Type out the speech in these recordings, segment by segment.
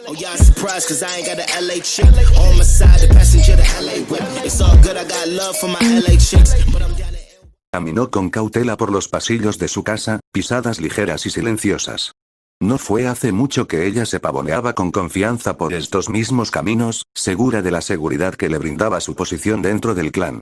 Oh, y'all surprised cause I ain't got a LA chick on my side, the passenger the LA whip. It's all good, I got love for my LA chicks, but I'm down to... Caminó con cautela por los pasillos de su casa, pisadas ligeras y silenciosas. No fue hace mucho que ella se pavoneaba con confianza por estos mismos caminos, segura de la seguridad que le brindaba su posición dentro del clan.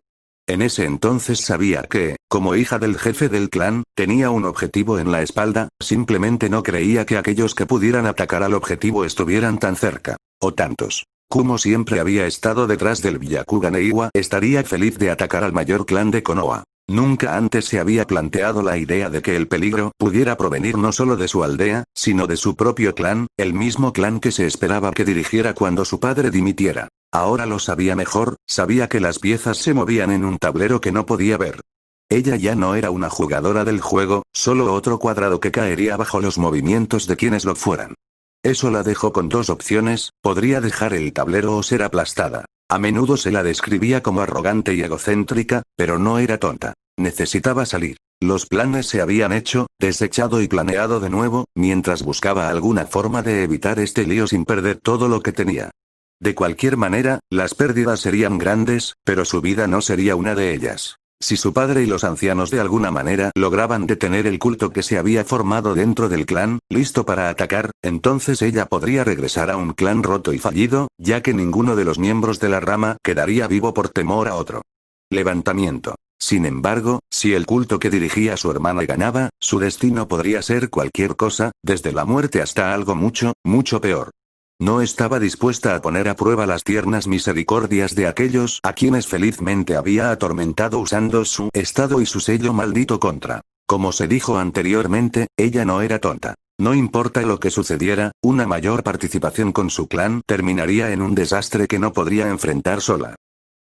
En ese entonces sabía que, como hija del jefe del clan, tenía un objetivo en la espalda, simplemente no creía que aquellos que pudieran atacar al objetivo estuvieran tan cerca. O tantos. Kumo siempre había estado detrás del Byakugan e Iwa estaría feliz de atacar al mayor clan de Konoha. Nunca antes se había planteado la idea de que el peligro pudiera provenir no solo de su aldea, sino de su propio clan, el mismo clan que se esperaba que dirigiera cuando su padre dimitiera. Ahora lo sabía mejor, sabía que las piezas se movían en un tablero que no podía ver. Ella ya no era una jugadora del juego, solo otro cuadrado que caería bajo los movimientos de quienes lo fueran. Eso la dejó con dos opciones, podría dejar el tablero o ser aplastada. A menudo se la describía como arrogante y egocéntrica, pero no era tonta. Necesitaba salir. Los planes se habían hecho, desechado y planeado de nuevo, mientras buscaba alguna forma de evitar este lío sin perder todo lo que tenía. De cualquier manera, las pérdidas serían grandes, pero su vida no sería una de ellas. Si su padre y los ancianos de alguna manera lograban detener el culto que se había formado dentro del clan, listo para atacar, entonces ella podría regresar a un clan roto y fallido, ya que ninguno de los miembros de la rama quedaría vivo por temor a otro levantamiento. Sin embargo, si el culto que dirigía su hermana ganaba, su destino podría ser cualquier cosa, desde la muerte hasta algo mucho, mucho peor. No estaba dispuesta a poner a prueba las tiernas misericordias de aquellos a quienes felizmente había atormentado usando su estado y su sello maldito contra. Como se dijo anteriormente, ella no era tonta. No importa lo que sucediera, una mayor participación con su clan terminaría en un desastre que no podría enfrentar sola.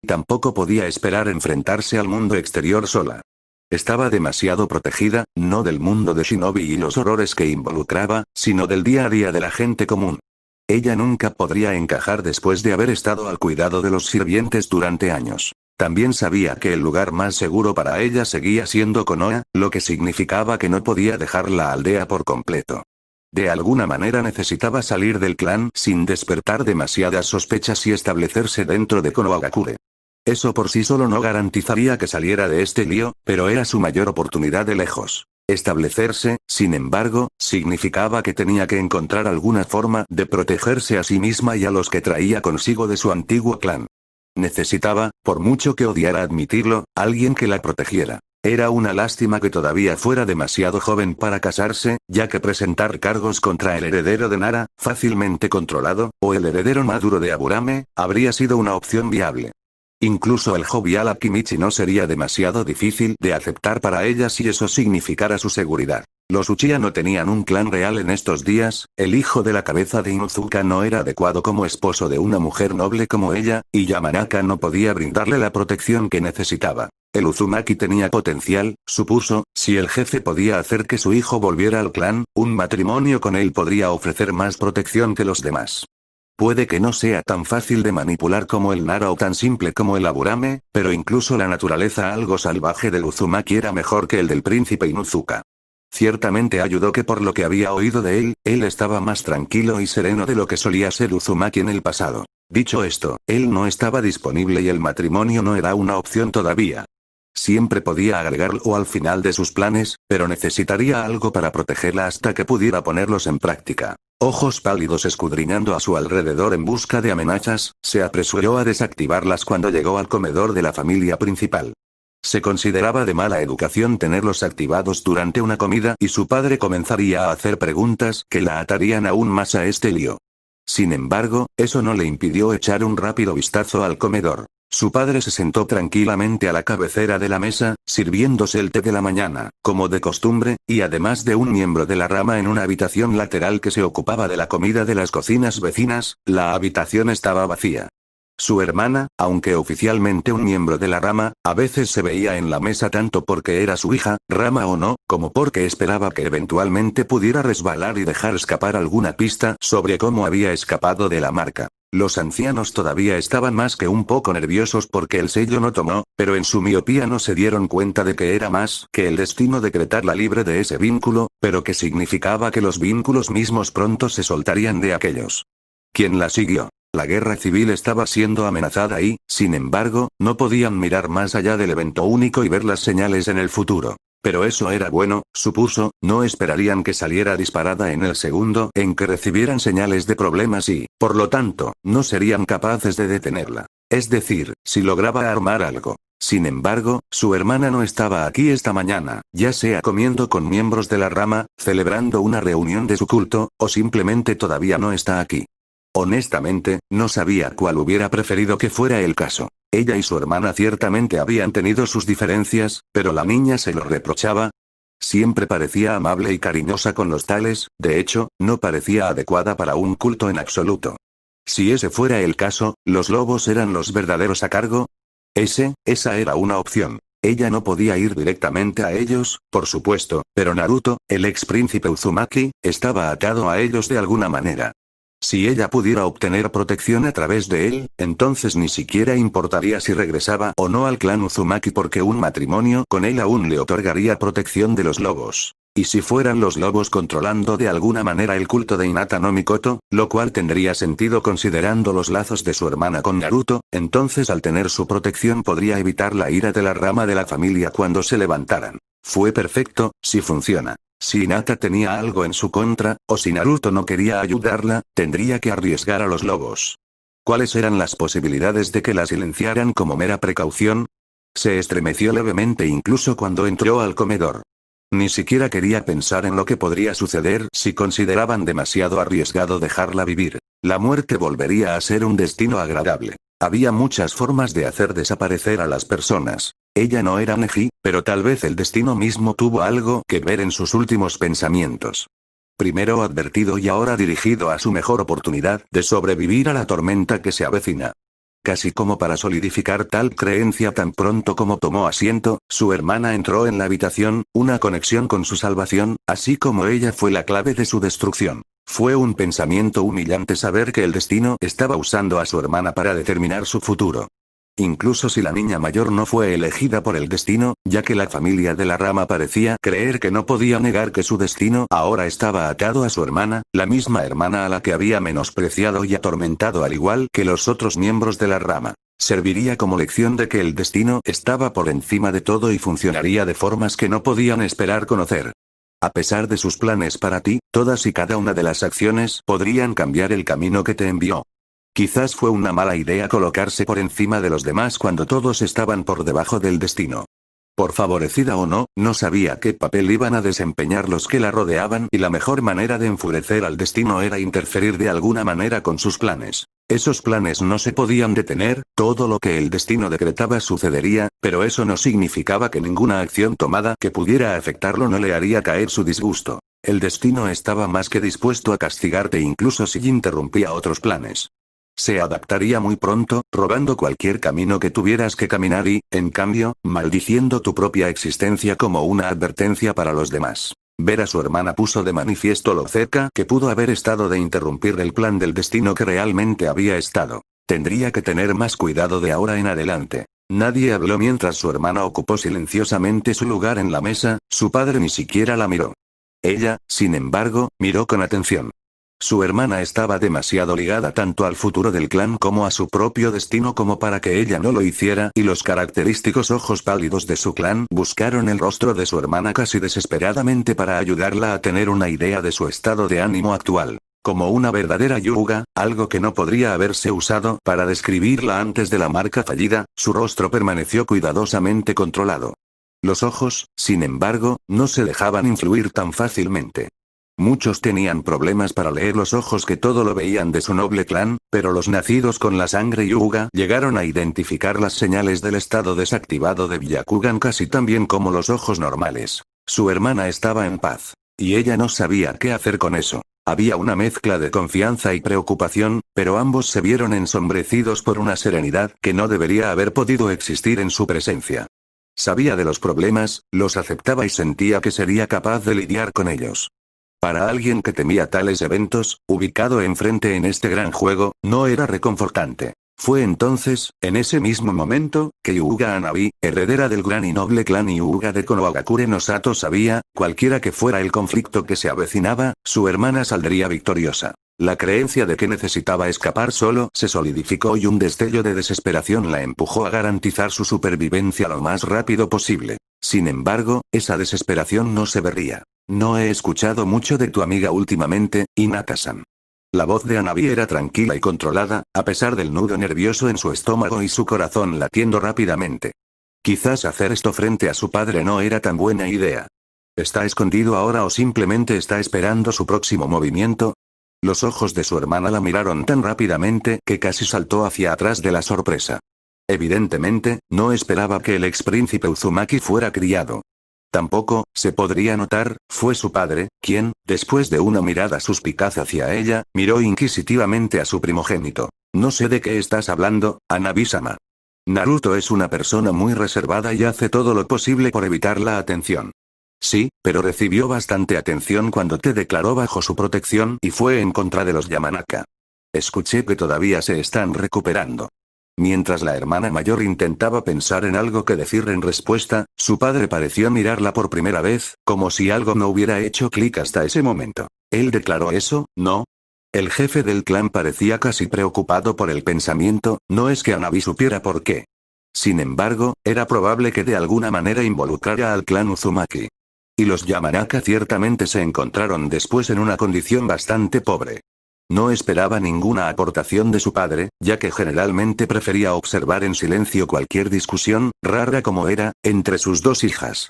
Tampoco podía esperar enfrentarse al mundo exterior sola. Estaba demasiado protegida, no del mundo de Shinobi y los horrores que involucraba, sino del día a día de la gente común. Ella nunca podría encajar después de haber estado al cuidado de los sirvientes durante años. También sabía que el lugar más seguro para ella seguía siendo Konoha, lo que significaba que no podía dejar la aldea por completo. De alguna manera necesitaba salir del clan sin despertar demasiadas sospechas y establecerse dentro de Konohagakure. Eso por sí solo no garantizaría que saliera de este lío, pero era su mayor oportunidad de lejos. Establecerse, sin embargo, significaba que tenía que encontrar alguna forma de protegerse a sí misma y a los que traía consigo de su antiguo clan. Necesitaba, por mucho que odiara admitirlo, alguien que la protegiera. Era una lástima que todavía fuera demasiado joven para casarse, ya que presentar cargos contra el heredero de Nara, fácilmente controlado, o el heredero maduro de Aburame, habría sido una opción viable. Incluso el jovial Akimichi no sería demasiado difícil de aceptar para ella si eso significara su seguridad. Los Uchiha no tenían un clan real en estos días, el hijo de la cabeza de Inuzuka no era adecuado como esposo de una mujer noble como ella, y Yamanaka no podía brindarle la protección que necesitaba. El Uzumaki tenía potencial, supuso, si el jefe podía hacer que su hijo volviera al clan, un matrimonio con él podría ofrecer más protección que los demás. Puede que no sea tan fácil de manipular como el Nara o tan simple como el Aburame, pero incluso la naturaleza algo salvaje del Uzumaki era mejor que el del príncipe Inuzuka. Ciertamente ayudó que por lo que había oído de él estaba más tranquilo y sereno de lo que solía ser Uzumaki en el pasado. Dicho esto, él no estaba disponible y el matrimonio no era una opción todavía. Siempre podía agregarlo al final de sus planes, pero necesitaría algo para protegerla hasta que pudiera ponerlos en práctica. Ojos pálidos escudriñando a su alrededor en busca de amenazas, se apresuró a desactivarlas cuando llegó al comedor de la familia principal. Se consideraba de mala educación tenerlos activados durante una comida y su padre comenzaría a hacer preguntas que la atarían aún más a este lío. Sin embargo, eso no le impidió echar un rápido vistazo al comedor. Su padre se sentó tranquilamente a la cabecera de la mesa, sirviéndose el té de la mañana, como de costumbre, y además de un miembro de la rama en una habitación lateral que se ocupaba de la comida de las cocinas vecinas, la habitación estaba vacía. Su hermana, aunque oficialmente un miembro de la rama, a veces se veía en la mesa tanto porque era su hija, rama o no, como porque esperaba que eventualmente pudiera resbalar y dejar escapar alguna pista sobre cómo había escapado de la marca. Los ancianos todavía estaban más que un poco nerviosos porque el sello no tomó, pero en su miopía no se dieron cuenta de que era más que el destino decretarla libre de ese vínculo, pero que significaba que los vínculos mismos pronto se soltarían de aquellos. quien la siguió. La guerra civil estaba siendo amenazada y, sin embargo, no podían mirar más allá del evento único y ver las señales en el futuro. Pero eso era bueno, supuso, no esperarían que saliera disparada en el segundo en que recibieran señales de problemas y, por lo tanto, no serían capaces de detenerla. Es decir, si lograba armar algo. Sin embargo, su hermana no estaba aquí esta mañana, ya sea comiendo con miembros de la rama, celebrando una reunión de su culto, o simplemente todavía no está aquí. Honestamente, no sabía cuál hubiera preferido que fuera el caso. Ella y su hermana ciertamente habían tenido sus diferencias, pero la niña se lo reprochaba. Siempre parecía amable y cariñosa con los tales, de hecho, no parecía adecuada para un culto en absoluto. Si ese fuera el caso, ¿los lobos eran los verdaderos a cargo? Esa era una opción. Ella no podía ir directamente a ellos, por supuesto, pero Naruto, el ex príncipe Uzumaki, estaba atado a ellos de alguna manera. Si ella pudiera obtener protección a través de él, entonces ni siquiera importaría si regresaba o no al clan Uzumaki porque un matrimonio con él aún le otorgaría protección de los lobos. Y si fueran los lobos controlando de alguna manera el culto de Hinata no Mikoto, lo cual tendría sentido considerando los lazos de su hermana con Naruto, entonces al tener su protección podría evitar la ira de la rama de la familia cuando se levantaran. Fue perfecto, si funciona. Si Hinata tenía algo en su contra, o si Naruto no quería ayudarla, tendría que arriesgar a los lobos. ¿Cuáles eran las posibilidades de que la silenciaran como mera precaución? Se estremeció levemente incluso cuando entró al comedor. Ni siquiera quería pensar en lo que podría suceder si consideraban demasiado arriesgado dejarla vivir. La muerte volvería a ser un destino agradable. Había muchas formas de hacer desaparecer a las personas. Ella no era Neji, pero tal vez el destino mismo tuvo algo que ver en sus últimos pensamientos. Primero advertido y ahora dirigido a su mejor oportunidad de sobrevivir a la tormenta que se avecina. Casi como para solidificar tal creencia tan pronto como tomó asiento, su hermana entró en la habitación, una conexión con su salvación, así como ella fue la clave de su destrucción. Fue un pensamiento humillante saber que el destino estaba usando a su hermana para determinar su futuro. Incluso si la niña mayor no fue elegida por el destino, ya que la familia de la rama parecía creer que no podía negar que su destino ahora estaba atado a su hermana, la misma hermana a la que había menospreciado y atormentado al igual que los otros miembros de la rama. Serviría como lección de que el destino estaba por encima de todo y funcionaría de formas que no podían esperar conocer. A pesar de sus planes para ti, todas y cada una de las acciones podrían cambiar el camino que te envió. Quizás fue una mala idea colocarse por encima de los demás cuando todos estaban por debajo del destino. Por favorecida o no, no sabía qué papel iban a desempeñar los que la rodeaban y la mejor manera de enfurecer al destino era interferir de alguna manera con sus planes. Esos planes no se podían detener, todo lo que el destino decretaba sucedería, pero eso no significaba que ninguna acción tomada que pudiera afectarlo no le haría caer su disgusto. El destino estaba más que dispuesto a castigarte incluso si interrumpía otros planes. Se adaptaría muy pronto, robando cualquier camino que tuvieras que caminar y, en cambio, maldiciendo tu propia existencia como una advertencia para los demás. Ver a su hermana puso de manifiesto lo cerca que pudo haber estado de interrumpir el plan del destino que realmente había estado. Tendría que tener más cuidado de ahora en adelante. Nadie habló mientras su hermana ocupó silenciosamente su lugar en la mesa, su padre ni siquiera la miró. Ella, sin embargo, miró con atención. Su hermana estaba demasiado ligada tanto al futuro del clan como a su propio destino como para que ella no lo hiciera y los característicos ojos pálidos de su clan buscaron el rostro de su hermana casi desesperadamente para ayudarla a tener una idea de su estado de ánimo actual. Como una verdadera Hyuga, algo que no podría haberse usado para describirla antes de la marca fallida, su rostro permaneció cuidadosamente controlado. Los ojos, sin embargo, no se dejaban influir tan fácilmente. Muchos tenían problemas para leer los ojos que todo lo veían de su noble clan, pero los nacidos con la sangre Hyuga llegaron a identificar las señales del estado desactivado de Byakugan casi tan bien como los ojos normales. Su hermana estaba en paz. Y ella no sabía qué hacer con eso. Había una mezcla de confianza y preocupación, pero ambos se vieron ensombrecidos por una serenidad que no debería haber podido existir en su presencia. Sabía de los problemas, los aceptaba y sentía que sería capaz de lidiar con ellos. Para alguien que temía tales eventos, ubicado enfrente en este gran juego, no era reconfortante. Fue entonces, en ese mismo momento, que Hyuga Hanabi, heredera del gran y noble clan Hyuga de Konohagakure no Sato sabía, cualquiera que fuera el conflicto que se avecinaba, su hermana saldría victoriosa. La creencia de que necesitaba escapar solo se solidificó y un destello de desesperación la empujó a garantizar su supervivencia lo más rápido posible. Sin embargo, esa desesperación no se vería. No he escuchado mucho de tu amiga últimamente, Hinata-san. La voz de Hanabi era tranquila y controlada, a pesar del nudo nervioso en su estómago y su corazón latiendo rápidamente. Quizás hacer esto frente a su padre no era tan buena idea. ¿Está escondido ahora o simplemente está esperando su próximo movimiento? Los ojos de su hermana la miraron tan rápidamente que casi saltó hacia atrás de la sorpresa. Evidentemente, no esperaba que el ex príncipe Uzumaki fuera criado. Tampoco, se podría notar, fue su padre, quien, después de una mirada suspicaz hacia ella, miró inquisitivamente a su primogénito. No sé de qué estás hablando, Hanabi-sama. Naruto es una persona muy reservada y hace todo lo posible por evitar la atención. Sí, pero recibió bastante atención cuando te declaró bajo su protección y fue en contra de los Yamanaka. Escuché que todavía se están recuperando. Mientras la hermana mayor intentaba pensar en algo que decir en respuesta, su padre pareció mirarla por primera vez, como si algo no hubiera hecho clic hasta ese momento. ¿Él declaró eso, no? El jefe del clan parecía casi preocupado por el pensamiento, no es que Hanabi supiera por qué. Sin embargo, era probable que de alguna manera involucrara al clan Uzumaki. Y los Yamanaka ciertamente se encontraron después en una condición bastante pobre. No esperaba ninguna aportación de su padre, ya que generalmente prefería observar en silencio cualquier discusión, rara como era, entre sus dos hijas.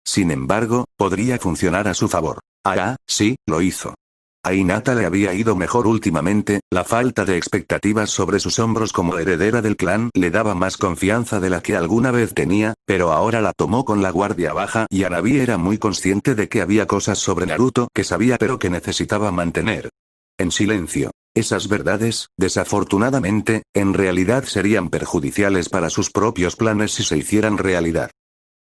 Sin embargo, podría funcionar a su favor. Ah, sí, lo hizo. A Hinata le había ido mejor últimamente, la falta de expectativas sobre sus hombros como heredera del clan le daba más confianza de la que alguna vez tenía, pero ahora la tomó con la guardia baja y Hanabi era muy consciente de que había cosas sobre Naruto que sabía pero que necesitaba mantener en silencio. Esas verdades, desafortunadamente, en realidad serían perjudiciales para sus propios planes si se hicieran realidad.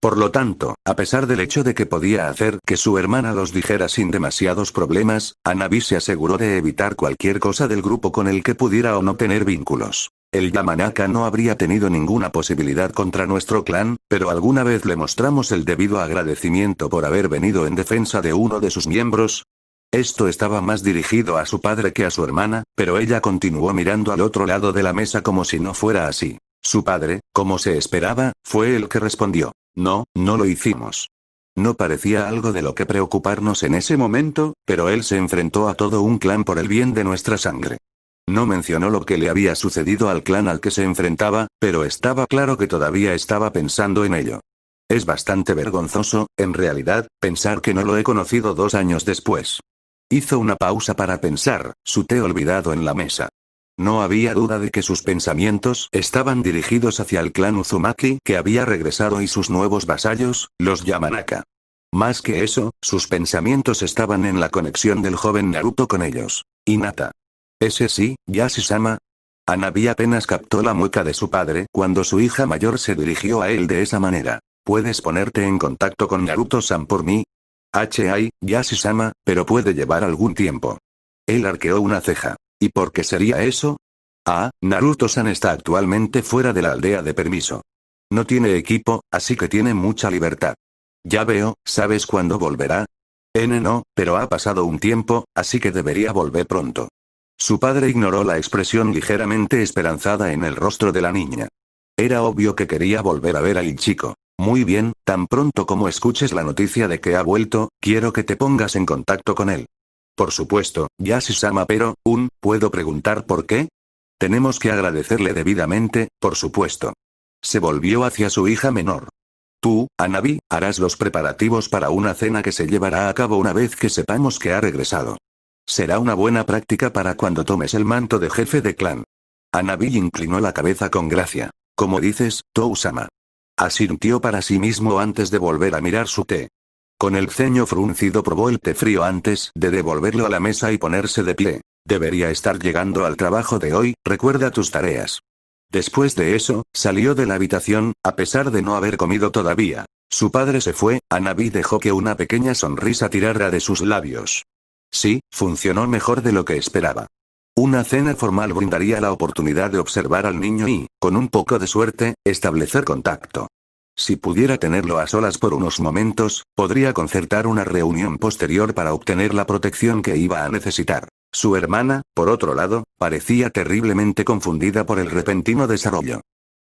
Por lo tanto, a pesar del hecho de que podía hacer que su hermana los dijera sin demasiados problemas, Hanabi se aseguró de evitar cualquier cosa del grupo con el que pudiera o no tener vínculos. El Yamanaka no habría tenido ninguna posibilidad contra nuestro clan, pero alguna vez le mostramos el debido agradecimiento por haber venido en defensa de uno de sus miembros. Esto estaba más dirigido a su padre que a su hermana, pero ella continuó mirando al otro lado de la mesa como si no fuera así. Su padre, como se esperaba, fue el que respondió. No, no lo hicimos. No parecía algo de lo que preocuparnos en ese momento, pero él se enfrentó a todo un clan por el bien de nuestra sangre. No mencionó lo que le había sucedido al clan al que se enfrentaba, pero estaba claro que todavía estaba pensando en ello. Es bastante vergonzoso, en realidad, pensar que no lo he conocido 2 años después. Hizo una pausa para pensar, su té olvidado en la mesa. No había duda de que sus pensamientos estaban dirigidos hacia el clan Uzumaki que había regresado y sus nuevos vasallos, los Yamanaka. Más que eso, sus pensamientos estaban en la conexión del joven Naruto con ellos. Hinata. Ese sí, Yashi-sama. Hanabi apenas captó la mueca de su padre cuando su hija mayor se dirigió a él de esa manera. ¿Puedes ponerte en contacto con Naruto-san por mí? Yashi-sama, pero puede llevar algún tiempo. Él arqueó una ceja. ¿Y por qué sería eso? Ah, Naruto-san está actualmente fuera de la aldea de permiso. No tiene equipo, así que tiene mucha libertad. Ya veo, ¿sabes cuándo volverá? No, pero ha pasado un tiempo, así que debería volver pronto. Su padre ignoró la expresión ligeramente esperanzada en el rostro de la niña. Era obvio que quería volver a ver al chico. Muy bien, tan pronto como escuches la noticia de que ha vuelto, quiero que te pongas en contacto con él. Por supuesto, Yashi-sama, pero, ¿puedo preguntar por qué? Tenemos que agradecerle debidamente, por supuesto. Se volvió hacia su hija menor. Tú, Hanabi, harás los preparativos para una cena que se llevará a cabo una vez que sepamos que ha regresado. Será una buena práctica para cuando tomes el manto de jefe de clan. Hanabi inclinó la cabeza con gracia. Como dices, Tou-sama. Asintió para sí mismo antes de volver a mirar su té. Con el ceño fruncido probó el té frío antes de devolverlo a la mesa y ponerse de pie. Debería estar llegando al trabajo de hoy, recuerda tus tareas. Después de eso, salió de la habitación, a pesar de no haber comido todavía. Su padre se fue, Hanabi dejó que una pequeña sonrisa tirara de sus labios. Sí, funcionó mejor de lo que esperaba. Una cena formal brindaría la oportunidad de observar al niño y, con un poco de suerte, establecer contacto. Si pudiera tenerlo a solas por unos momentos, podría concertar una reunión posterior para obtener la protección que iba a necesitar. Su hermana, por otro lado, parecía terriblemente confundida por el repentino desarrollo.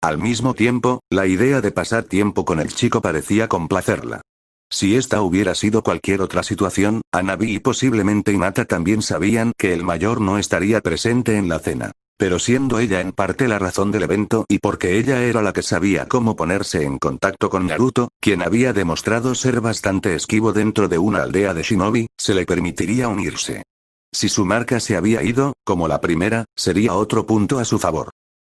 Al mismo tiempo, la idea de pasar tiempo con el chico parecía complacerla. Si esta hubiera sido cualquier otra situación, Hanabi y posiblemente Hinata también sabían que el mayor no estaría presente en la cena. Pero siendo ella en parte la razón del evento y porque ella era la que sabía cómo ponerse en contacto con Naruto, quien había demostrado ser bastante esquivo dentro de una aldea de shinobi, se le permitiría unirse. Si su marca se había ido, como la primera, sería otro punto a su favor.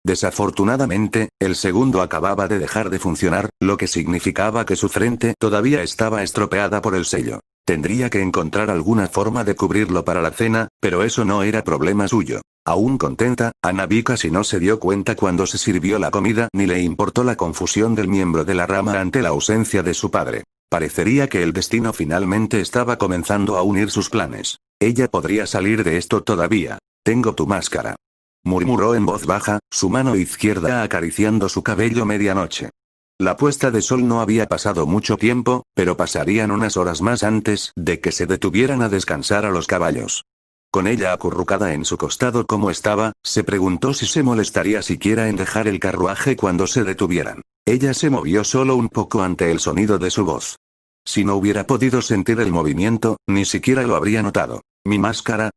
Desafortunadamente, el segundo acababa de dejar de funcionar, lo que significaba que su frente todavía estaba estropeada por el sello. Tendría que encontrar alguna forma de cubrirlo para la cena, pero eso no era problema suyo. Aún contenta, Hanabi casi no se dio cuenta cuando se sirvió la comida ni le importó la confusión del miembro de la rama ante la ausencia de su padre. Parecería que el destino finalmente estaba comenzando a unir sus planes. Ella podría salir de esto todavía. Tengo tu máscara. Murmuró en voz baja, su mano izquierda acariciando su cabello medianoche. La puesta de sol no había pasado mucho tiempo, pero pasarían unas horas más antes de que se detuvieran a descansar a los caballos. Con ella acurrucada en su costado como estaba, se preguntó si se molestaría siquiera en dejar el carruaje cuando se detuvieran. Ella se movió solo un poco ante el sonido de su voz. Si no hubiera podido sentir el movimiento, ni siquiera lo habría notado. ¿Mi máscara?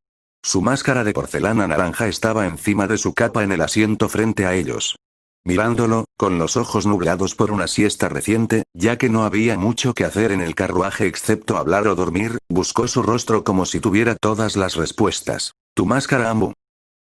Su máscara de porcelana naranja estaba encima de su capa en el asiento frente a ellos. Mirándolo, con los ojos nublados por una siesta reciente, ya que no había mucho que hacer en el carruaje excepto hablar o dormir, buscó su rostro como si tuviera todas las respuestas. Tu máscara, Amu.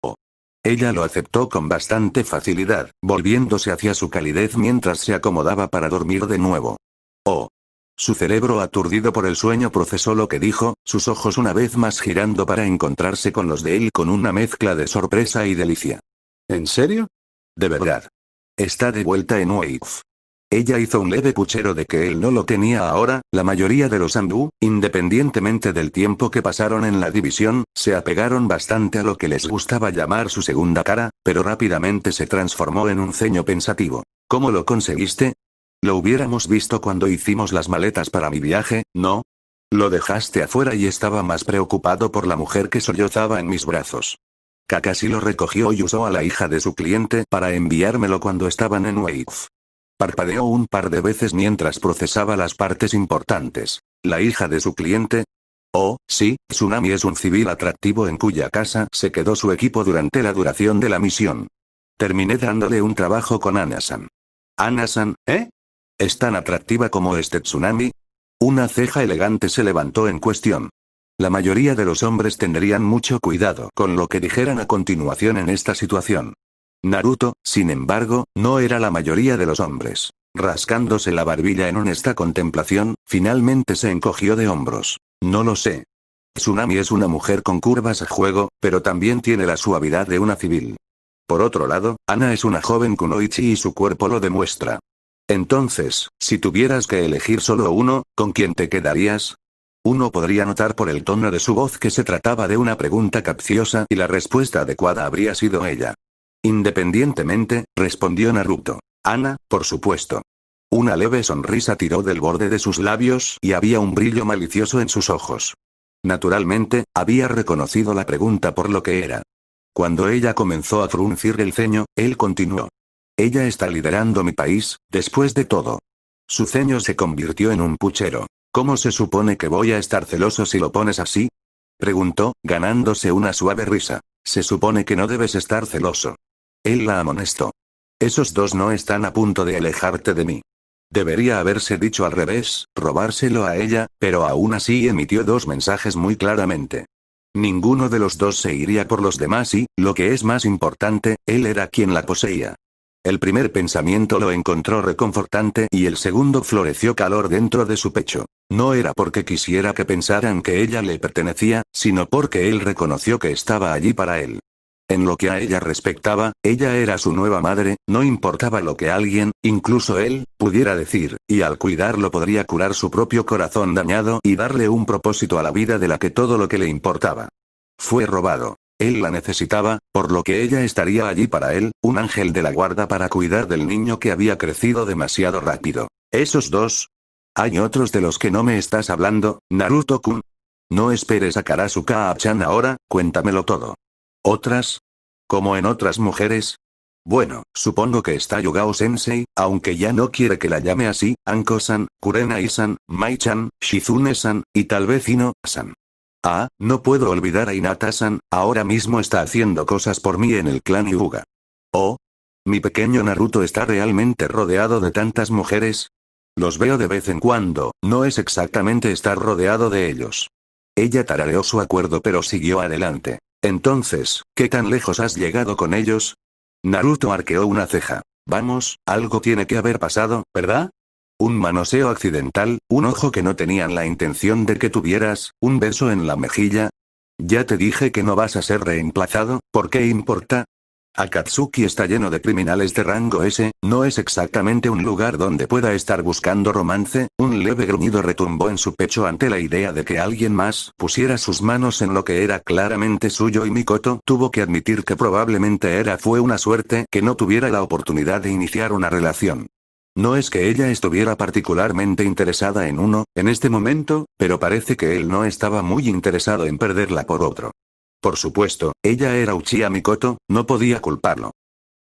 Oh. Ella lo aceptó con bastante facilidad, volviéndose hacia su calidez mientras se acomodaba para dormir de nuevo. Oh. Su cerebro aturdido por el sueño procesó lo que dijo, sus ojos una vez más girando para encontrarse con los de él con una mezcla de sorpresa y delicia. ¿En serio? De verdad. Está de vuelta en Wave. Ella hizo un leve puchero de que él no lo tenía ahora. La mayoría de los Anbu, independientemente del tiempo que pasaron en la división, se apegaron bastante a lo que les gustaba llamar su segunda cara, pero rápidamente se transformó en un ceño pensativo. ¿Cómo lo conseguiste? Lo hubiéramos visto cuando hicimos las maletas para mi viaje, ¿no? Lo dejaste afuera y estaba más preocupado por la mujer que sollozaba en mis brazos. Kakashi lo recogió y usó a la hija de su cliente para enviármelo cuando estaban en Wave. Parpadeó un par de veces mientras procesaba las partes importantes. ¿La hija de su cliente? Oh, sí, Tsunami es un civil atractivo en cuya casa se quedó su equipo durante la duración de la misión. Terminé dándole un trabajo con Ana-san. ¿Ana-san, eh? ¿Es tan atractiva como este Tsunami? Una ceja elegante se levantó en cuestión. La mayoría de los hombres tendrían mucho cuidado con lo que dijeran a continuación en esta situación. Naruto, sin embargo, no era la mayoría de los hombres. Rascándose la barbilla en honesta contemplación, finalmente se encogió de hombros. No lo sé. Tsunami es una mujer con curvas a juego, pero también tiene la suavidad de una civil. Por otro lado, Ana es una joven kunoichi y su cuerpo lo demuestra. Entonces, si tuvieras que elegir solo uno, ¿con quién te quedarías? Uno podría notar por el tono de su voz que se trataba de una pregunta capciosa y la respuesta adecuada habría sido ella. Independientemente, respondió Naruto. Ana, por supuesto. Una leve sonrisa tiró del borde de sus labios y había un brillo malicioso en sus ojos. Naturalmente, había reconocido la pregunta por lo que era. Cuando ella comenzó a fruncir el ceño, él continuó. Ella está liderando mi país, después de todo. Su ceño se convirtió en un puchero. ¿Cómo se supone que voy a estar celoso si lo pones así? Preguntó, ganándose una suave risa. Se supone que no debes estar celoso. Él la amonestó. Esos dos no están a punto de alejarte de mí. Debería haberse dicho al revés, robárselo a ella, pero aún así emitió dos mensajes muy claramente. Ninguno de los dos se iría por los demás y, lo que es más importante, él era quien la poseía. El primer pensamiento lo encontró reconfortante y el segundo floreció calor dentro de su pecho. No era porque quisiera que pensaran que ella le pertenecía, sino porque él reconoció que estaba allí para él. En lo que a ella respectaba, ella era su nueva madre, no importaba lo que alguien, incluso él, pudiera decir, y al cuidarlo podría curar su propio corazón dañado y darle un propósito a la vida de la que todo lo que le importaba. Fue robado. Él la necesitaba, por lo que ella estaría allí para él, un ángel de la guarda para cuidar del niño que había crecido demasiado rápido. ¿Esos dos? ¿Hay otros de los que no me estás hablando, Naruto-kun? No esperes a Karasuka-chan ahora, cuéntamelo todo. ¿Otras? ¿Como en otras mujeres? Bueno, supongo que está Yugao-sensei, aunque ya no quiere que la llame así, Anko-san, Kurenai-san, Mai-chan, Shizune-san, y tal vez Ino-san. Ah, no puedo olvidar a Hinata-san, ahora mismo está haciendo cosas por mí en el clan Hyuga. Oh. ¿Mi pequeño Naruto está realmente rodeado de tantas mujeres? Los veo de vez en cuando, no es exactamente estar rodeado de ellos. Ella tarareó su acuerdo pero siguió adelante. Entonces, ¿qué tan lejos has llegado con ellos? Naruto arqueó una ceja. Vamos, algo tiene que haber pasado, ¿verdad? Un manoseo accidental, un ojo que no tenían la intención de que tuvieras, un beso en la mejilla. Ya te dije que no vas a ser reemplazado, ¿por qué importa? Akatsuki está lleno de criminales de rango S, no es exactamente un lugar donde pueda estar buscando romance. Un leve gruñido retumbó en su pecho ante la idea de que alguien más pusiera sus manos en lo que era claramente suyo y Mikoto tuvo que admitir que probablemente fue una suerte que no tuviera la oportunidad de iniciar una relación. No es que ella estuviera particularmente interesada en uno, en este momento, pero parece que él no estaba muy interesado en perderla por otro. Por supuesto, ella era Uchiha Mikoto, no podía culparlo.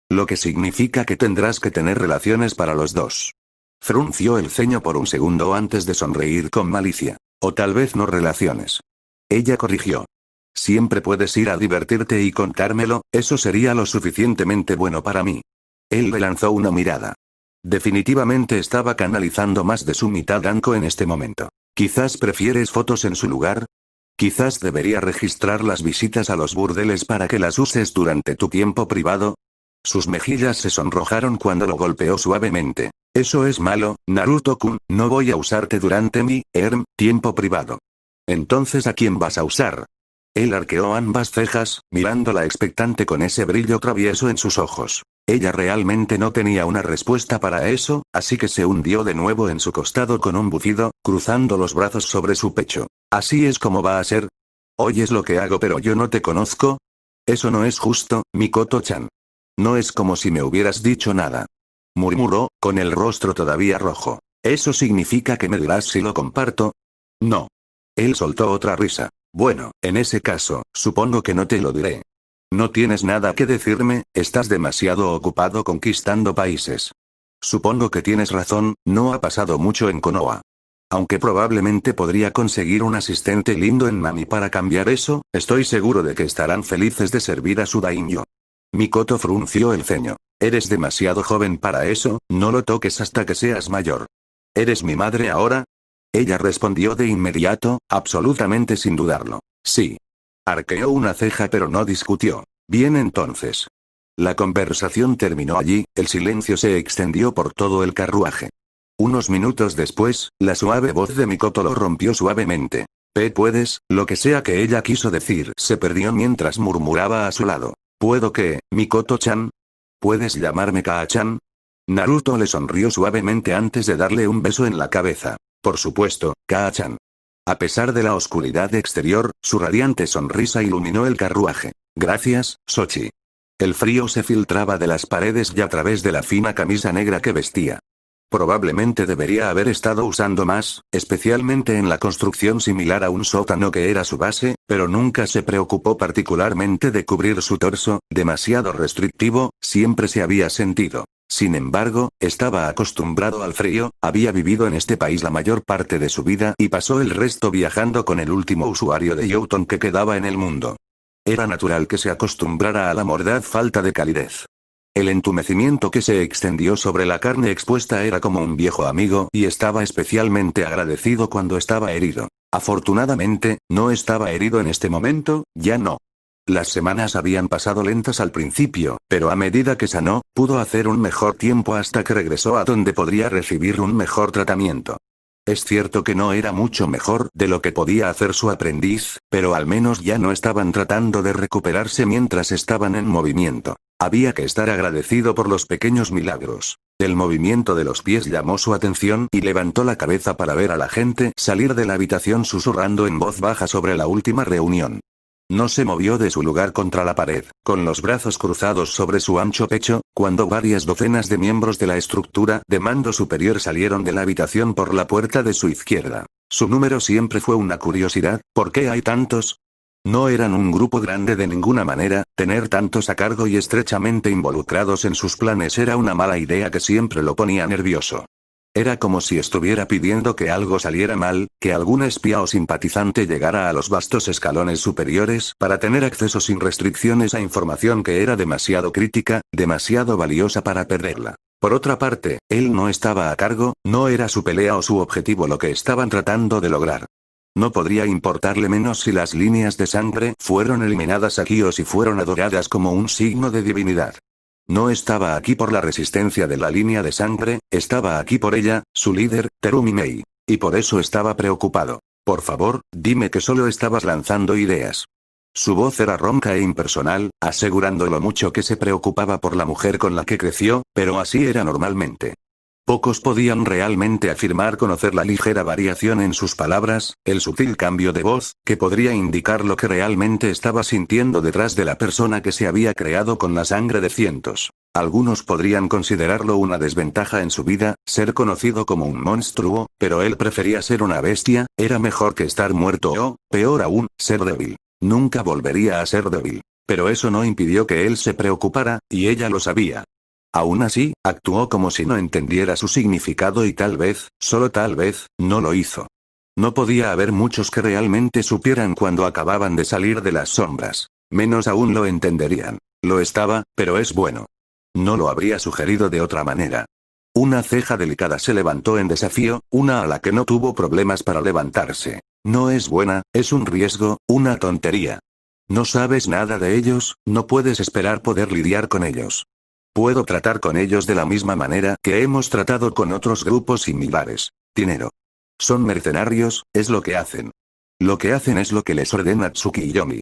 Lo que significa que tendrás que tener relaciones para los dos. Frunció el ceño por un segundo antes de sonreír con malicia. O tal vez no relaciones. Ella corrigió. Siempre puedes ir a divertirte y contármelo, eso sería lo suficientemente bueno para mí. Él le lanzó una mirada. Definitivamente estaba canalizando más de su mitad Anko en este momento. Quizás prefieres fotos en su lugar. Quizás debería registrar las visitas a los burdeles para que las uses durante tu tiempo privado. Sus mejillas se sonrojaron cuando lo golpeó suavemente. Eso es malo, Naruto-kun, no voy a usarte durante mi tiempo privado. Entonces ¿a quién vas a usar? Él arqueó ambas cejas, mirándola expectante con ese brillo travieso en sus ojos. Ella realmente no tenía una respuesta para eso, así que se hundió de nuevo en su costado con un bufido, cruzando los brazos sobre su pecho. ¿Así es como va a ser? Oyes lo que hago pero yo no te conozco. Eso no es justo, Mikoto-chan. No es como si me hubieras dicho nada. Murmuró, con el rostro todavía rojo. ¿Eso significa que me dirás si lo comparto? No. Él soltó otra risa. Bueno, en ese caso, supongo que no te lo diré. No tienes nada que decirme, estás demasiado ocupado conquistando países. Supongo que tienes razón, no ha pasado mucho en Konoha. Aunque probablemente podría conseguir un asistente lindo en Nami para cambiar eso, estoy seguro de que estarán felices de servir a su daimyo. Mikoto frunció el ceño. Eres demasiado joven para eso, no lo toques hasta que seas mayor. ¿Eres mi madre ahora? Ella respondió de inmediato, absolutamente sin dudarlo. Sí. Arqueó una ceja pero no discutió. Bien entonces. La conversación terminó allí, el silencio se extendió por todo el carruaje. Unos minutos después, la suave voz de Mikoto lo rompió suavemente. Puedes, lo que sea que ella quiso decir se perdió mientras murmuraba a su lado. ¿Puedo qué, Mikoto-chan? ¿Puedes llamarme Kaa-chan? Naruto le sonrió suavemente antes de darle un beso en la cabeza. Por supuesto, Kaa-chan. A pesar de la oscuridad exterior, su radiante sonrisa iluminó el carruaje. Gracias, Sochi. El frío se filtraba de las paredes y a través de la fina camisa negra que vestía. Probablemente debería haber estado usando más, especialmente en la construcción similar a un sótano que era su base, pero nunca se preocupó particularmente de cubrir su torso, demasiado restrictivo, siempre se había sentido. Sin embargo, estaba acostumbrado al frío, había vivido en este país la mayor parte de su vida y pasó el resto viajando con el último usuario de Youton que quedaba en el mundo. Era natural que se acostumbrara a la mordaz falta de calidez. El entumecimiento que se extendió sobre la carne expuesta era como un viejo amigo y estaba especialmente agradecido cuando estaba herido. Afortunadamente, no estaba herido en este momento, ya no. Las semanas habían pasado lentas al principio, pero a medida que sanó, pudo hacer un mejor tiempo hasta que regresó a donde podría recibir un mejor tratamiento. Es cierto que no era mucho mejor de lo que podía hacer su aprendiz, pero al menos ya no estaban tratando de recuperarse mientras estaban en movimiento. Había que estar agradecido por los pequeños milagros. El movimiento de los pies llamó su atención y levantó la cabeza para ver a la gente salir de la habitación susurrando en voz baja sobre la última reunión. No se movió de su lugar contra la pared, con los brazos cruzados sobre su ancho pecho, cuando varias docenas de miembros de la estructura de mando superior salieron de la habitación por la puerta de su izquierda. Su número siempre fue una curiosidad, ¿por qué hay tantos? No eran un grupo grande de ninguna manera, tener tantos a cargo y estrechamente involucrados en sus planes era una mala idea que siempre lo ponía nervioso. Era como si estuviera pidiendo que algo saliera mal, que algún espía o simpatizante llegara a los vastos escalones superiores para tener acceso sin restricciones a información que era demasiado crítica, demasiado valiosa para perderla. Por otra parte, él no estaba a cargo, no era su pelea o su objetivo lo que estaban tratando de lograr. No podría importarle menos si las líneas de sangre fueron eliminadas aquí o si fueron adoradas como un signo de divinidad. No estaba aquí por la resistencia de la línea de sangre, estaba aquí por ella, su líder, Terumi Mei. Y por eso estaba preocupado. Por favor, dime que solo estabas lanzando ideas. Su voz era ronca e impersonal, asegurando lo mucho que se preocupaba por la mujer con la que creció, pero así era normalmente. Pocos podían realmente afirmar conocer la ligera variación en sus palabras, el sutil cambio de voz, que podría indicar lo que realmente estaba sintiendo detrás de la persona que se había creado con la sangre de cientos. Algunos podrían considerarlo una desventaja en su vida, ser conocido como un monstruo, pero él prefería ser una bestia, era mejor que estar muerto o, peor aún, ser débil. Nunca volvería a ser débil. Pero eso no impidió que él se preocupara, y ella lo sabía. Aún así, actuó como si no entendiera su significado y tal vez, solo tal vez, no lo hizo. No podía haber muchos que realmente supieran cuando acababan de salir de las sombras. Menos aún lo entenderían. Lo estaba, pero es bueno. No lo habría sugerido de otra manera. Una ceja delicada se levantó en desafío, una a la que no tuvo problemas para levantarse. No es buena, es un riesgo, una tontería. No sabes nada de ellos, no puedes esperar poder lidiar con ellos. Puedo tratar con ellos de la misma manera que hemos tratado con otros grupos similares. Dinero. Son mercenarios, es lo que hacen. Lo que hacen es lo que les ordena Tsukiyomi.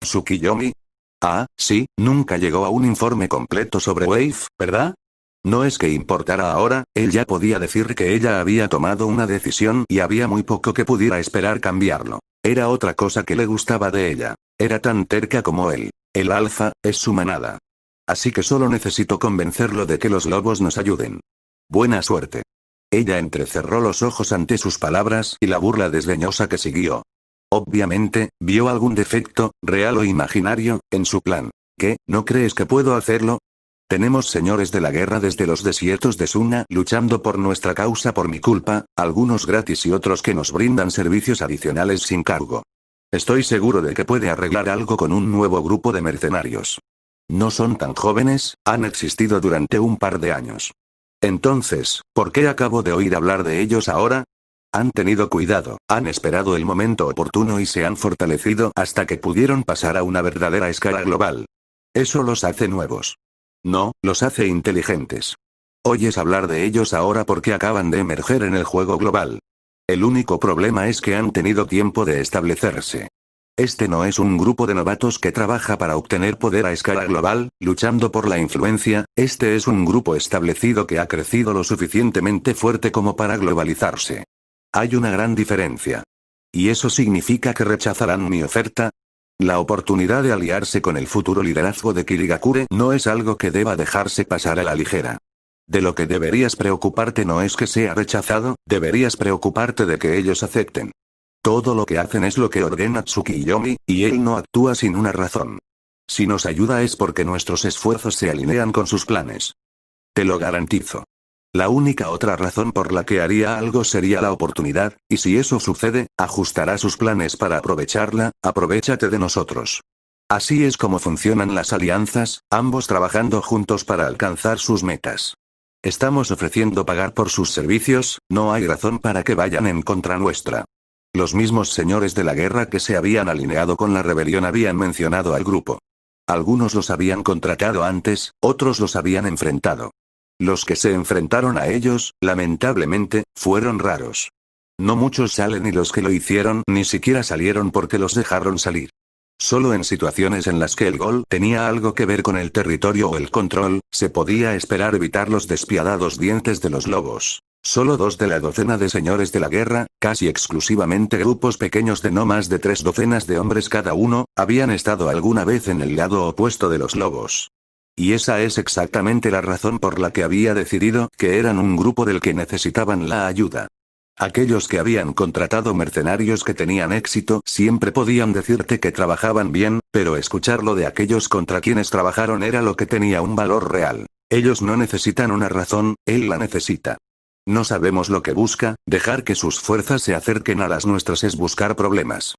¿Tsukiyomi? Ah, sí, nunca llegó a un informe completo sobre Wave, ¿verdad? No es que importara ahora, él ya podía decir que ella había tomado una decisión y había muy poco que pudiera esperar cambiarlo. Era otra cosa que le gustaba de ella. Era tan terca como él. El alfa, es su manada. Así que solo necesito convencerlo de que los lobos nos ayuden. Buena suerte. Ella entrecerró los ojos ante sus palabras y la burla desdeñosa que siguió. Obviamente, vio algún defecto, real o imaginario, en su plan. ¿Qué, no crees que puedo hacerlo? Tenemos señores de la guerra desde los desiertos de Suna luchando por nuestra causa por mi culpa, algunos gratis y otros que nos brindan servicios adicionales sin cargo. Estoy seguro de que puede arreglar algo con un nuevo grupo de mercenarios. No son tan jóvenes, han existido durante un par de años. Entonces, ¿por qué acabo de oír hablar de ellos ahora? Han tenido cuidado, han esperado el momento oportuno y se han fortalecido hasta que pudieron pasar a una verdadera escala global. Eso los hace nuevos. No, los hace inteligentes. Oyes hablar de ellos ahora porque acaban de emerger en el juego global. El único problema es que han tenido tiempo de establecerse. Este no es un grupo de novatos que trabaja para obtener poder a escala global, luchando por la influencia, este es un grupo establecido que ha crecido lo suficientemente fuerte como para globalizarse. Hay una gran diferencia. ¿Y eso significa que rechazarán mi oferta? La oportunidad de aliarse con el futuro liderazgo de Kirigakure no es algo que deba dejarse pasar a la ligera. De lo que deberías preocuparte no es que sea rechazado, deberías preocuparte de que ellos acepten. Todo lo que hacen es lo que ordena Tsukiyomi, y él no actúa sin una razón. Si nos ayuda es porque nuestros esfuerzos se alinean con sus planes. Te lo garantizo. La única otra razón por la que haría algo sería la oportunidad, y si eso sucede, ajustará sus planes para aprovecharla, aprovechate de nosotros. Así es como funcionan las alianzas, ambos trabajando juntos para alcanzar sus metas. Estamos ofreciendo pagar por sus servicios, no hay razón para que vayan en contra nuestra. Los mismos señores de la guerra que se habían alineado con la rebelión habían mencionado al grupo. Algunos los habían contratado antes, otros los habían enfrentado. Los que se enfrentaron a ellos, lamentablemente, fueron raros. No muchos salen y los que lo hicieron ni siquiera salieron porque los dejaron salir. Solo en situaciones en las que el gol tenía algo que ver con el territorio o el control, se podía esperar evitar los despiadados dientes de los lobos. Solo 2 de la docena de señores de la guerra, casi exclusivamente grupos pequeños de no más de 3 docenas de hombres cada uno, habían estado alguna vez en el lado opuesto de los lobos. Y esa es exactamente la razón por la que había decidido que eran un grupo del que necesitaban la ayuda. Aquellos que habían contratado mercenarios que tenían éxito siempre podían decirte que trabajaban bien, pero escucharlo de aquellos contra quienes trabajaron era lo que tenía un valor real. Ellos no necesitan una razón, él la necesita. No sabemos lo que busca, dejar que sus fuerzas se acerquen a las nuestras es buscar problemas.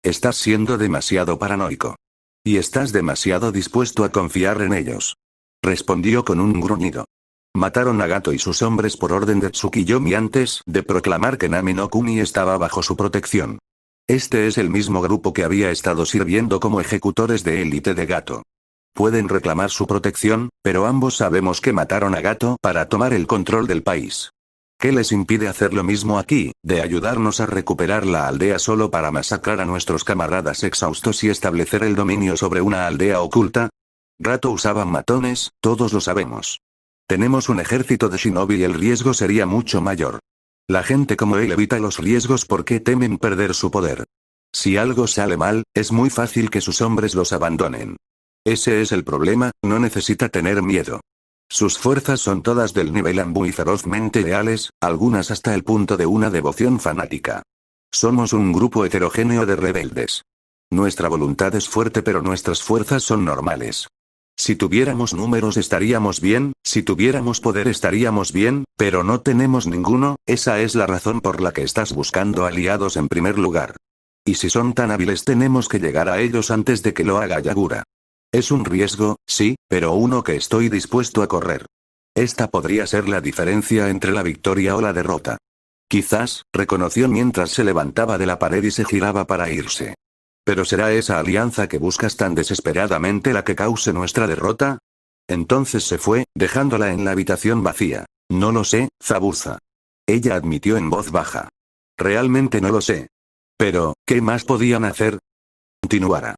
Estás siendo demasiado paranoico. Y estás demasiado dispuesto a confiar en ellos. Respondió con un gruñido. Mataron a Gato y sus hombres por orden de Tsukiyomi antes de proclamar que Nami no Kuni estaba bajo su protección. Este es el mismo grupo que había estado sirviendo como ejecutores de élite de Gato. Pueden reclamar su protección, pero ambos sabemos que mataron a Gato para tomar el control del país. ¿Qué les impide hacer lo mismo aquí, de ayudarnos a recuperar la aldea solo para masacrar a nuestros camaradas exhaustos y establecer el dominio sobre una aldea oculta? Gato usaba matones, todos lo sabemos. Tenemos un ejército de shinobi y el riesgo sería mucho mayor. La gente como él evita los riesgos porque temen perder su poder. Si algo sale mal, es muy fácil que sus hombres los abandonen. Ese es el problema, no necesita tener miedo. Sus fuerzas son todas del nivel Anbu y ferozmente leales, algunas hasta el punto de una devoción fanática. Somos un grupo heterogéneo de rebeldes. Nuestra voluntad es fuerte pero nuestras fuerzas son normales. Si tuviéramos números estaríamos bien, si tuviéramos poder estaríamos bien, pero no tenemos ninguno, esa es la razón por la que estás buscando aliados en primer lugar. Y si son tan hábiles tenemos que llegar a ellos antes de que lo haga Yagura. Es un riesgo, sí, pero uno que estoy dispuesto a correr. Esta podría ser la diferencia entre la victoria o la derrota. Quizás, reconoció mientras se levantaba de la pared y se giraba para irse. ¿Pero será esa alianza que buscas tan desesperadamente la que cause nuestra derrota? Entonces se fue, dejándola en la habitación vacía. No lo sé, Zabuza. Ella admitió en voz baja. Realmente no lo sé. Pero, ¿qué más podían hacer? Continuara.